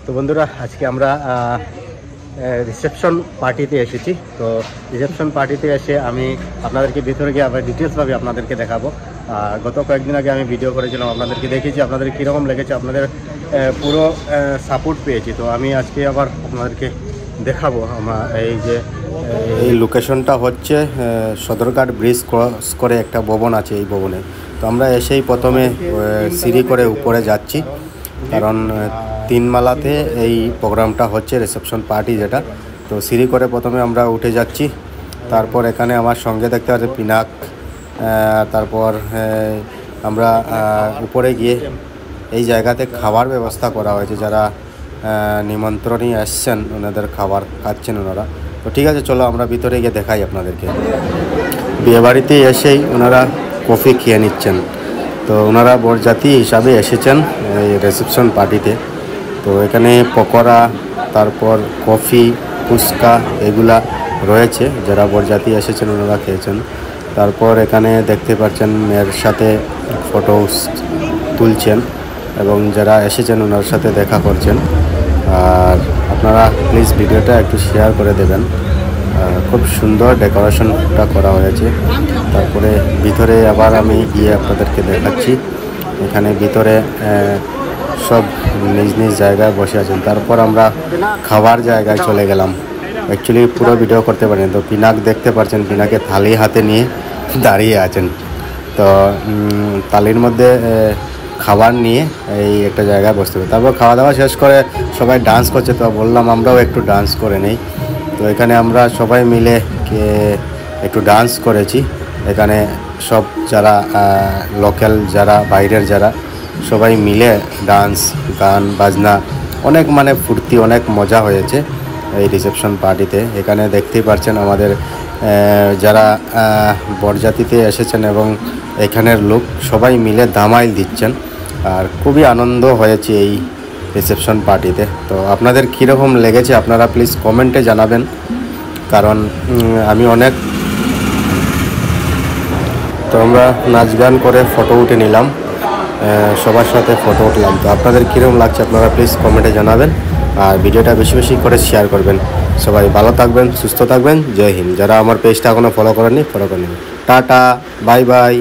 তো বন্ধুরা আজকে আমরা রিসেপশন পার্টিতে এসেছি। তো রিসেপশন পার্টিতে এসে আমি আপনাদেরকে ভিতরে গিয়ে আবার ডিটেলসভাবে আপনাদেরকে দেখাবো। গত কয়েকদিন আগে আমি ভিডিও করেছিলাম, আপনাদেরকে দেখেছি, আপনাদের কীরকম লেগেছে, আপনাদের পুরো সাপোর্ট পেয়েছি। তো আমি আজকে আবার আপনাদেরকে দেখাবো। আমার এই লোকেশনটা হচ্ছে সদরঘাট ব্রিজ ক্রস করে একটা ভবন আছে, এই ভবনে। তো আমরা এসেই প্রথমে সিঁড়ি করে উপরে যাচ্ছি, কারণ 3 মালাতে এই প্রোগ্রামটা হচ্ছে, রিসেপশন পার্টি যেটা। তো সিঁড়ি করে প্রথমে আমরা উঠে যাচ্ছি। তারপর এখানে আমার সঙ্গে দেখতে পাচ্ছি পিনাক। তারপর আমরা উপরে গিয়ে এই জায়গাতে খাবার ব্যবস্থা করা হয়েছে, যারা নিমন্ত্রণী আসছেন ওনাদের খাবার খাচ্ছেন ওনারা। তো ঠিক আছে, চলো আমরা ভিতরে গিয়ে দেখাই আপনাদেরকে। বিয়েবাড়িতে এসেই ওনারা কফি খেয়ে নিচ্ছেন। তো ওনারা বরযাত্রী হিসাবে এসেছেন এই রিসেপশন পার্টিতে। তো এখানে পকোড়া, তারপর কফি, ফুচকা এগুলা রয়েছে, যারা বরযাত্রী এসেছেন ওনারা খেয়েছেন। তারপর এখানে দেখতে পাচ্ছেন মেয়ের সাথে ফটো তুলছেন এবং যারা এসেছেন ওনার সাথে দেখা করছেন। আর আপনারা প্লিজ ভিডিওটা একটু শেয়ার করে দেবেন। খুব সুন্দর ডেকোরেশনটা করা হয়েছে। তারপরে ভিতরে আবার আমি গিয়ে আপনাদেরকে দেখাচ্ছি। এখানে ভিতরে সব নিজ নিজ জায়গায় বসে আছেন। তারপর আমরা খাবার জায়গায় চলে গেলাম। অ্যাকচুয়ালি পুরো ভিডিও করতে পারিনি। তো পিনাক দেখতে পাচ্ছেন, পিনাকে থালি হাতে নিয়ে দাঁড়িয়ে আছেন। তো থালির মধ্যে খাবার নিয়ে এই একটা জায়গায় বসতে হবে। তারপর খাওয়া দাওয়া শেষ করে সবাই ডান্স করছে। তো বললাম আমরাও একটু ডান্স করে নেই। তো এখানে আমরা সবাই মিলে একটু ডান্স করেছি। এখানে সব যারা লোকাল, যারা বাইরের, যারা সবাই মিলে ডান্স, গান বাজনা, অনেক ফুর্তি, অনেক মজা হয়েছে এই রিসেপশন পার্টিতে। এখানে দেখতেই পাচ্ছেন আমাদের যারা বরযাত্রীতে এসেছেন এবং এখানের লোক সবাই মিলে ধামাইল দিচ্ছেন। আর খুবই আনন্দ হয়েছে এই রিসেপশন পার্টিতে। তো আপনাদের কীরকম লেগেছে আপনারা প্লিজ কমেন্টে জানাবেন, কারণ আমি অনেক। তো আমরা নাচ গান করে ফটো উঠে নিলাম, সবার সাথে ফটো উঠলাম। তো আপনাদের কীরকম লাগছে আপনারা প্লিজ কমেন্টে জানাবেন। আর ভিডিওটা বেশি বেশি করে শেয়ার করবেন। সবাই ভালো থাকবেন, সুস্থ থাকবেন। জয় হিন্দ। যারা আমার পেজটা এখনও ফলো করেননি, ফলো করে নেবেন। Tata, bye bye.